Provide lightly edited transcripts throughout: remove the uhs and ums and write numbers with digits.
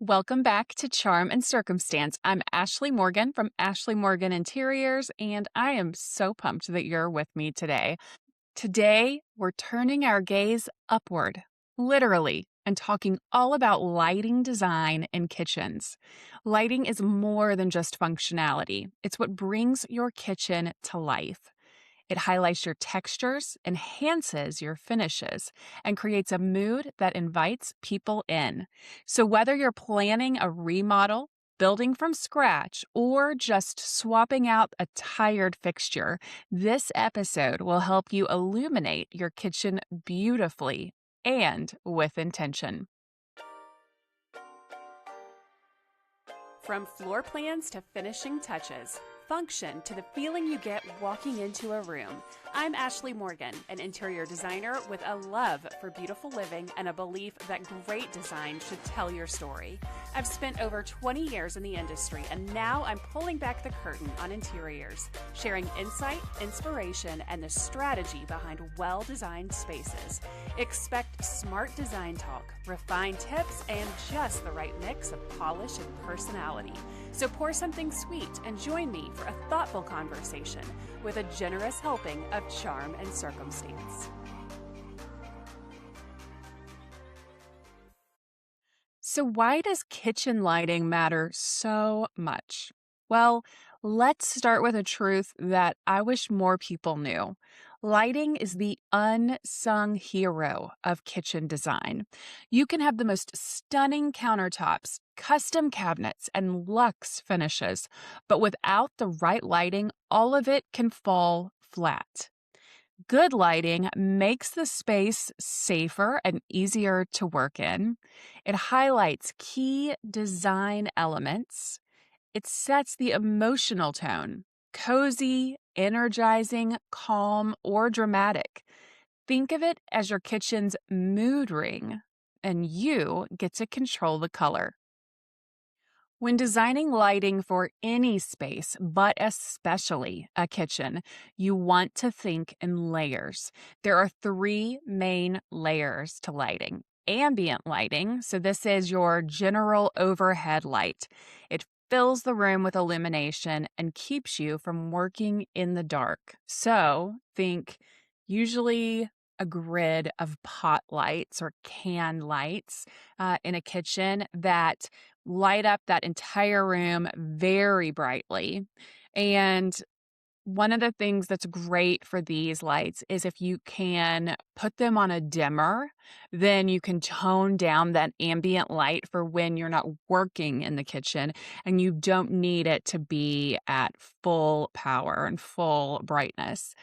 Welcome back to Charm and Circumstance. I'm Ashley Morgan from Ashley Morgan Interiors, and I am so pumped that you're with me today. Today, we're turning our gaze upward, literally, and talking all about lighting design in kitchens. Lighting is more than just functionality, it's what brings your kitchen to life. It highlights your textures, enhances your finishes, and creates a mood that invites people in. So, whether you're planning a remodel, building from scratch, or just swapping out a tired fixture, this episode will help you illuminate your kitchen beautifully and with intention. From floor plans to finishing touches, function to the feeling you get walking into a room, I'm Ashley Morgan, an interior designer with a love for beautiful living and a belief that great design should tell your story. I've spent over 20 years in the industry, and now I'm pulling back the curtain on interiors, sharing insight, inspiration, and the strategy behind well-designed spaces. Expect smart design talk, refined tips, and just the right mix of polish and personality. So pour something sweet and join me for a thoughtful conversation with a generous helping of charm and circumstance. So, why does kitchen lighting matter so much? Well, let's start with a truth that I wish more people knew. Lighting is the unsung hero of kitchen design. You can have the most stunning countertops, custom cabinets, and luxe finishes, but without the right lighting, all of it can fall flat. Good lighting makes the space safer and easier to work in. It highlights key design elements. It sets the emotional tone, cozy, energizing, calm, or dramatic. Think of it as your kitchen's mood ring, and you get to control the color. When designing lighting for any space, but especially a kitchen, you want to think in layers. There are three main layers to lighting. Ambient lighting, so this is your general overhead light. It fills the room with illumination and keeps you from working in the dark. So think usually a grid of pot lights or can lights in a kitchen that light up that entire room very brightly. And one of the things that's great for these lights is if you can put them on a dimmer, then you can tone down that ambient light for when you're not working in the kitchen and you don't need it to be at full power and full brightness.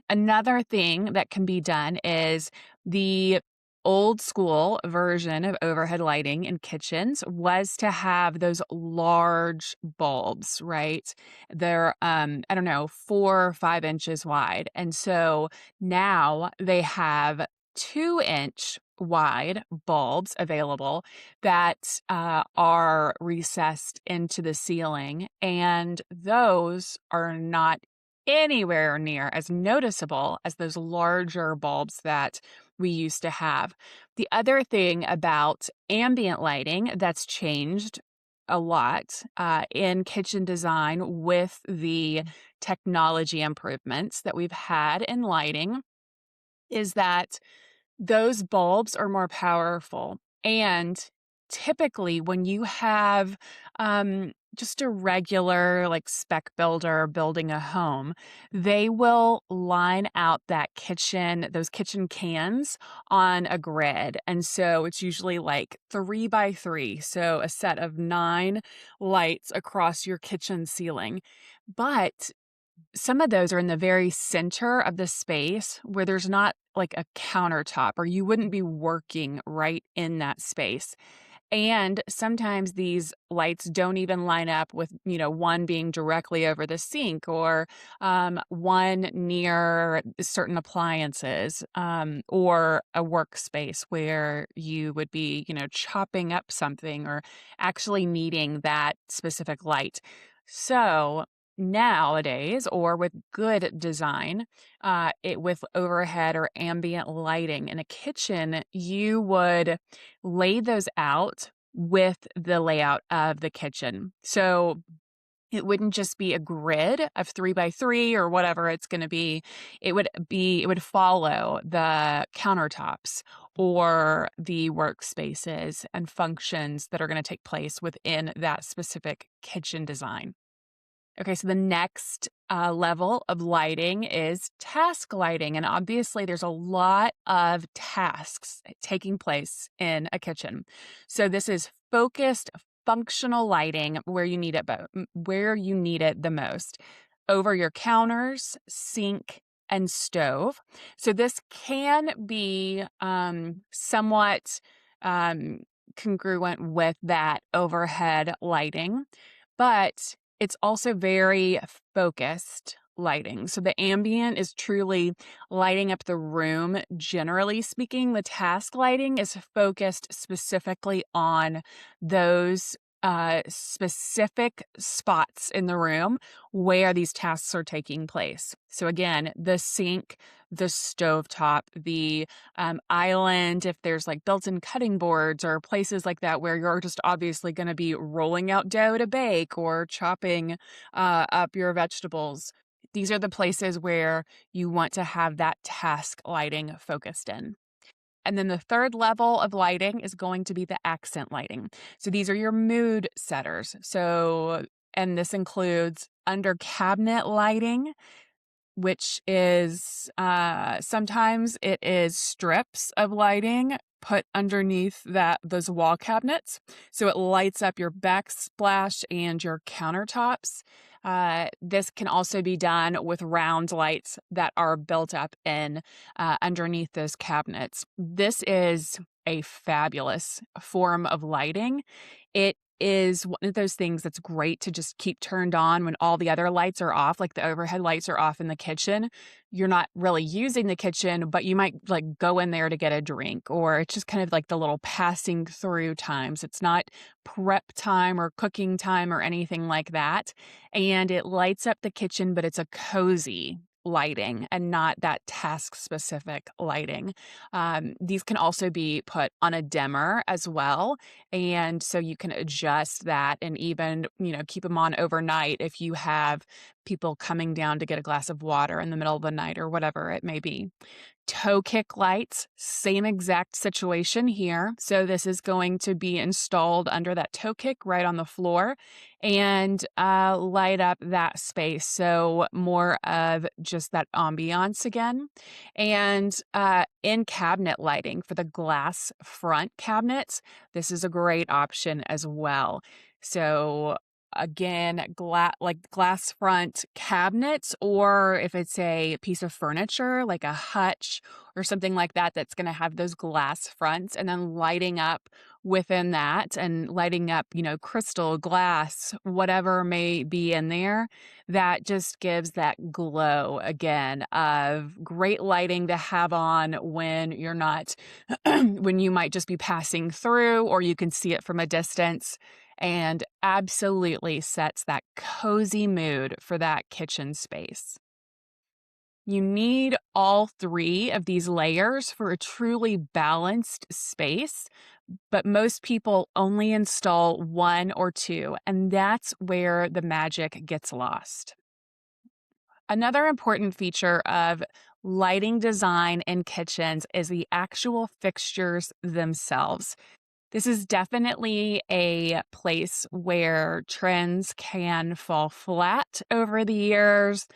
Another thing that can be done is the old school version of overhead lighting in kitchens was to have those large bulbs, right? They're, I don't know, 4 or 5 inches wide. And so now they have 2 inch wide bulbs available that are recessed into the ceiling. And those are not anywhere near as noticeable as those larger bulbs that we used to have. The other thing about ambient lighting that's changed a lot in kitchen design with the technology improvements that we've had in lighting is that those bulbs are more powerful. And typically, when you have just a regular like spec builder building a home, they will line out that kitchen, those kitchen cans on a grid. And so it's usually like 3 by 3. So a set of 9 lights across your kitchen ceiling. But some of those are in the very center of the space where there's not like a countertop or you wouldn't be working right in that space. And sometimes these lights don't even line up with, one being directly over the sink or one near certain appliances or a workspace where you would be, chopping up something or actually needing that specific light. So nowadays, or with good design, with overhead or ambient lighting in a kitchen, you would lay those out with the layout of the kitchen. So it wouldn't just be a grid of 3 by 3 or whatever it's gonna be. It would follow the countertops or the workspaces and functions that are gonna take place within that specific kitchen design. Okay, so the next level of lighting is task lighting. And obviously, there's a lot of tasks taking place in a kitchen. So this is focused, functional lighting where you need it, where you need it the most, over your counters, sink, and stove. So this can be somewhat um, congruent with that overhead lighting, but it's also very focused lighting. So the ambient is truly lighting up the room. Generally speaking, the task lighting is focused specifically on those specific spots in the room where these tasks are taking place. So again, the sink, the stovetop, the island, if there's like built-in cutting boards or places like that where you're just obviously going to be rolling out dough to bake or chopping up your vegetables. These are the places where you want to have that task lighting focused in. And then the third level of lighting is going to be the accent lighting. So these are your mood setters. So, and this includes under cabinet lighting, which is sometimes it is strips of lighting put underneath those wall cabinets. So it lights up your backsplash and your countertops. This can also be done with round lights that are built up in underneath those cabinets. This is a fabulous form of lighting. It is one of those things that's great to just keep turned on when all the other lights are off, like the overhead lights are off in the kitchen. You're not really using the kitchen, but you might like go in there to get a drink, or it's just kind of like the little passing through times. It's not prep time or cooking time or anything like that. And it lights up the kitchen, but it's a cozy lighting and not that task specific lighting. These can also be put on a dimmer as well. And so you can adjust that and even, keep them on overnight if you have people coming down to get a glass of water in the middle of the night or whatever it may be. Toe kick lights, same exact situation here. So this is going to be installed under that toe kick right on the floor and light up that space. So more of just that ambiance again. And in cabinet lighting for the glass front cabinets, this is a great option as well. So again, glass front cabinets, or if it's a piece of furniture like a hutch or something like that that's going to have those glass fronts, and then lighting up within that and lighting up, crystal glass, whatever may be in there, that just gives that glow again of great lighting to have on when you're not when you might just be passing through or you can see it from a distance, and absolutely sets that cozy mood for that kitchen space. You need all three of these layers for a truly balanced space, but most people only install one or two, and that's where the magic gets lost. Another important feature of lighting design in kitchens is the actual fixtures themselves. This is definitely a place where trends can fall flat over the years.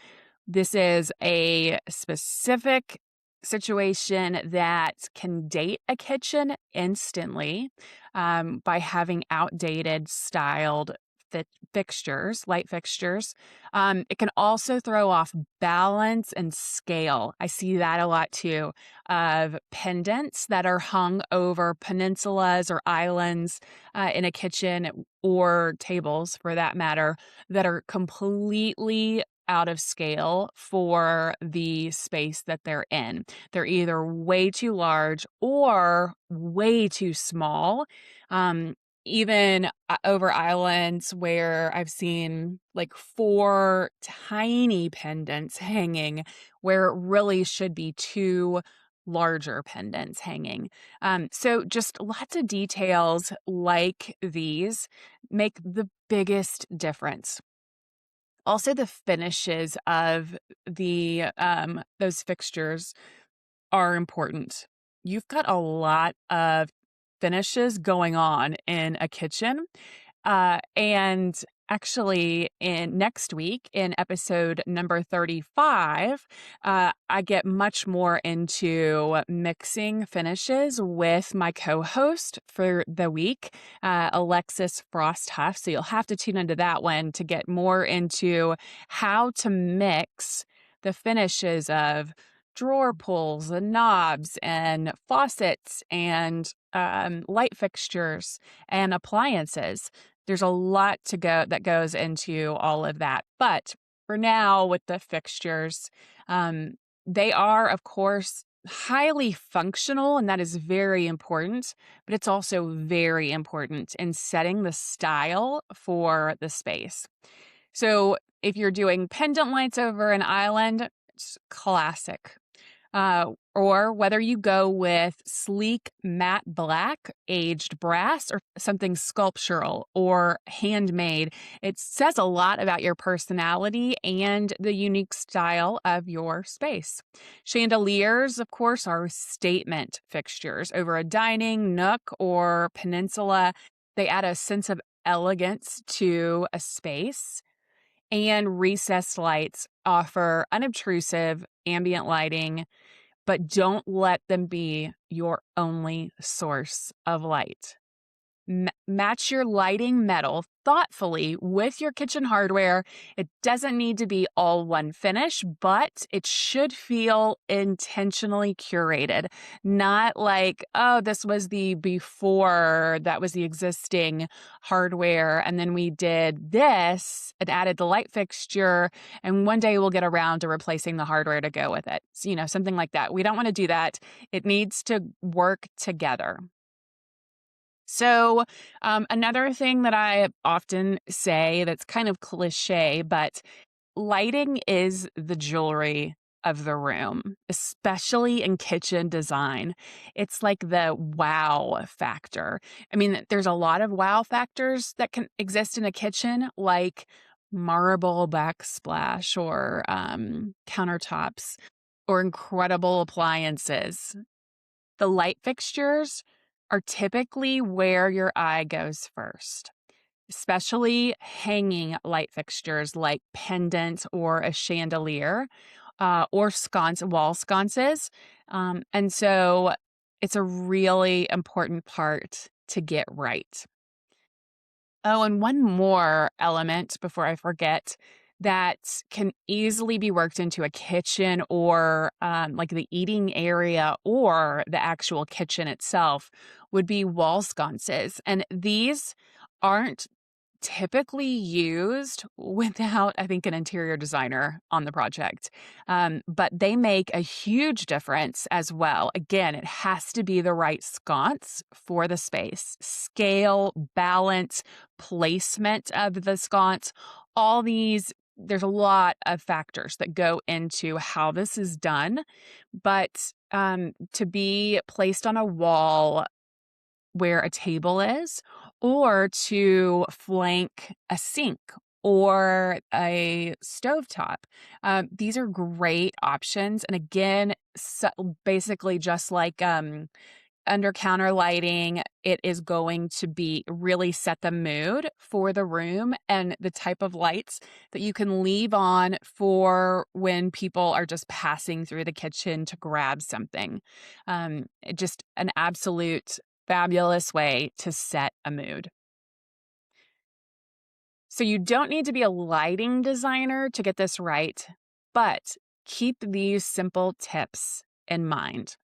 This is a specific situation that can date a kitchen instantly by having outdated styled fixtures, light fixtures. It can also throw off balance and scale. I see that a lot too, of pendants that are hung over peninsulas or islands in a kitchen, or tables for that matter, that are completely out of scale for the space that they're in. They're either way too large or way too small. Um, Even over islands where I've seen like 4 tiny pendants hanging where it really should be 2 larger pendants hanging. So just lots of details like these make the biggest difference. Also, the finishes of the those fixtures are important. You've got a lot of finishes going on in a kitchen. And actually, in next week, in episode number 35, I get much more into mixing finishes with my co host for the week, Alexis Frost Huff. So you'll have to tune into that one to get more into how to mix the finishes of drawer pulls and knobs and faucets and light fixtures and appliances. There's a lot to go that goes into all of that. But for now, with the fixtures, um, they are, of course, highly functional, and that is very important. But it's also very important in setting the style for the space. So if you're doing pendant lights over an island, it's classic. Or whether you go with sleek matte black, aged brass, or something sculptural or handmade, it says a lot about your personality and the unique style of your space. Chandeliers, of course, are statement fixtures over a dining, nook, or peninsula. They add a sense of elegance to a space. And recessed lights offer unobtrusive ambient lighting, but don't let them be your only source of light. Match your lighting metal thoughtfully with your kitchen hardware. It doesn't need to be all one finish, but it should feel intentionally curated. Not like, oh, this was the before, that was the existing hardware, and then we did this and added the light fixture, and one day we'll get around to replacing the hardware to go with it. So, something like that. We don't want to do that. It needs to work together. So, another thing that I often say that's kind of cliche, but lighting is the jewelry of the room, especially in kitchen design. It's like the wow factor. I mean, there's a lot of wow factors that can exist in a kitchen, like marble backsplash or countertops or incredible appliances. The light fixtures are typically where your eye goes first, especially hanging light fixtures like pendants or a chandelier or wall sconces. And so it's a really important part to get right. Oh, and one more element before I forget that can easily be worked into a kitchen or like the eating area or the actual kitchen itself would be wall sconces. And these aren't typically used without, I think, an interior designer on the project. But they make a huge difference as well. Again, it has to be the right sconce for the space, scale, balance, placement of the sconce, all these. There's a lot of factors that go into how this is done, but to be placed on a wall where a table is, or to flank a sink or a stovetop. These are great options. And again, basically just like under counter lighting, it is going to be really set the mood for the room and the type of lights that you can leave on for when people are just passing through the kitchen to grab something. Just an absolute fabulous way to set a mood. So you don't need to be a lighting designer to get this right, but keep these simple tips in mind.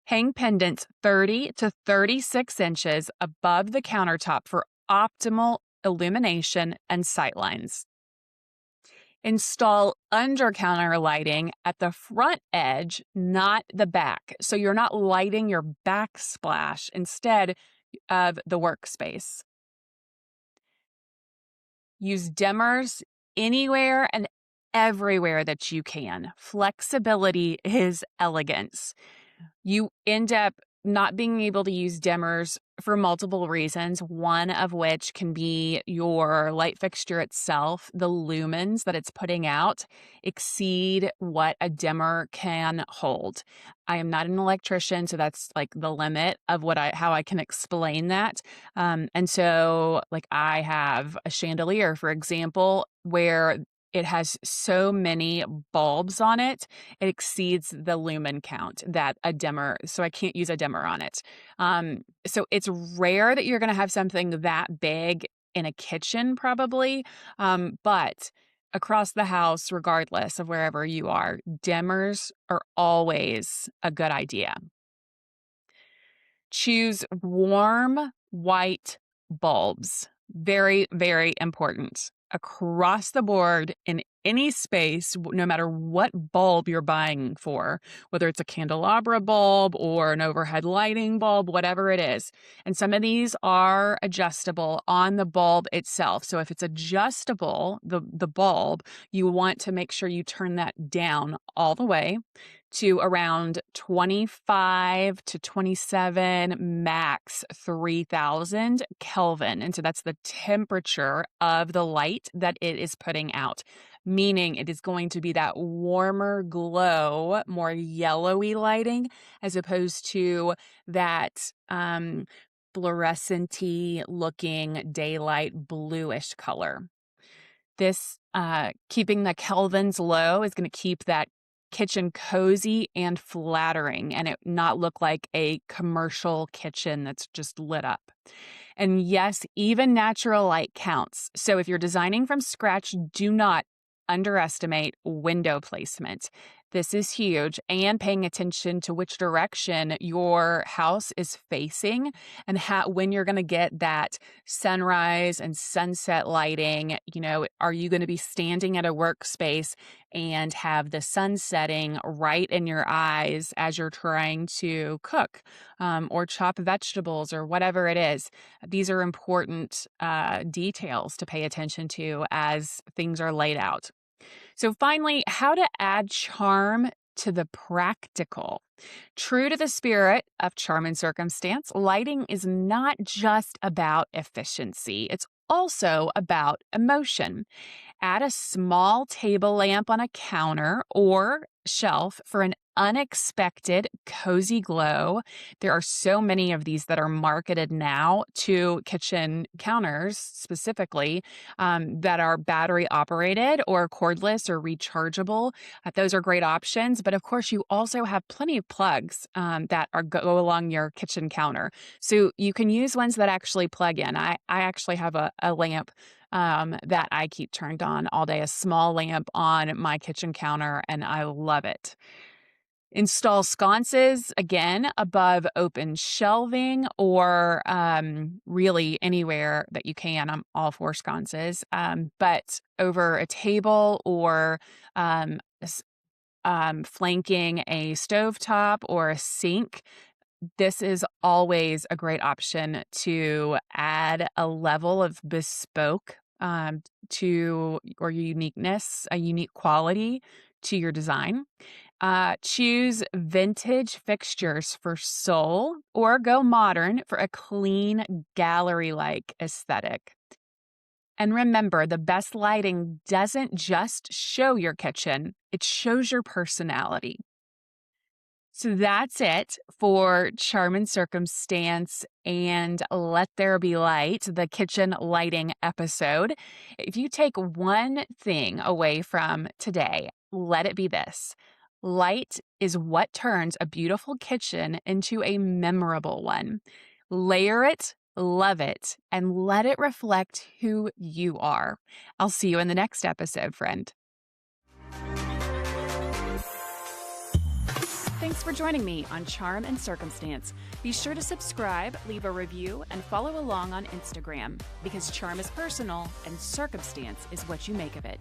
Hang pendants 30 to 36 inches above the countertop for optimal illumination and sightlines. Install under-counter lighting at the front edge, not the back. So you're not lighting your backsplash instead of the workspace. Use dimmers anywhere and everywhere that you can. Flexibility is elegance. You end up not being able to use dimmers for multiple reasons, one of which can be your light fixture itself. The lumens that it's putting out exceed what a dimmer can hold. I am not an electrician, so that's like the limit of how I can explain that. And so, like, I have a chandelier, for example, where it has so many bulbs on it, it exceeds the lumen count that a dimmer, so I can't use a dimmer on it. So it's rare that you're going to have something that big in a kitchen, probably. But across the house, regardless of wherever you are, dimmers are always a good idea. Choose warm white bulbs. Very, very important. Across the board in any space, no matter what bulb you're buying for, whether it's a candelabra bulb or an overhead lighting bulb, whatever it is. And some of these are adjustable on the bulb itself. So if it's adjustable, the bulb, you want to make sure you turn that down all the way to around 25 to 27, max 3000 Kelvin. And so that's the temperature of the light that it is putting out, meaning it is going to be that warmer glow, more yellowy lighting, as opposed to that fluorescent-y looking daylight bluish color. This keeping the kelvins low is going to keep that kitchen cozy and flattering and it not look like a commercial kitchen that's just lit up. And yes, even natural light counts. So if you're designing from scratch, do not underestimate window placement. This is huge, and paying attention to which direction your house is facing and when you're going to get that sunrise and sunset lighting. Are you going to be standing at a workspace and have the sun setting right in your eyes as you're trying to cook or chop vegetables or whatever it is? These are important details to pay attention to as things are laid out. So finally, how to add charm to the practical. True to the spirit of charm and circumstance, lighting is not just about efficiency. It's also about emotion. Add a small table lamp on a counter or shelf for an unexpected cozy glow. There are so many of these that are marketed now to kitchen counters specifically that are battery operated or cordless or rechargeable. Those are great options. But of course, you also have plenty of plugs that go along your kitchen counter. So you can use ones that actually plug in. I actually have a lamp that I keep turned on all day, a small lamp on my kitchen counter, and I love it. Install sconces, again, above open shelving or really anywhere that you can. I'm all for sconces, but over a table or flanking a stovetop or a sink. This is always a great option to add a level of bespoke or uniqueness, a unique quality to your design. Choose vintage fixtures for soul or go modern for a clean gallery-like aesthetic. And remember, the best lighting doesn't just show your kitchen, it shows your personality. So that's it for Charm and Circumstance and Let There Be Light, the kitchen lighting episode. If you take one thing away from today, let it be this. Light is what turns a beautiful kitchen into a memorable one. Layer it, love it, and let it reflect who you are. I'll see you in the next episode, friend. Thanks for joining me on Charm and Circumstance. Be sure to subscribe, leave a review, and follow along on Instagram because charm is personal and circumstance is what you make of it.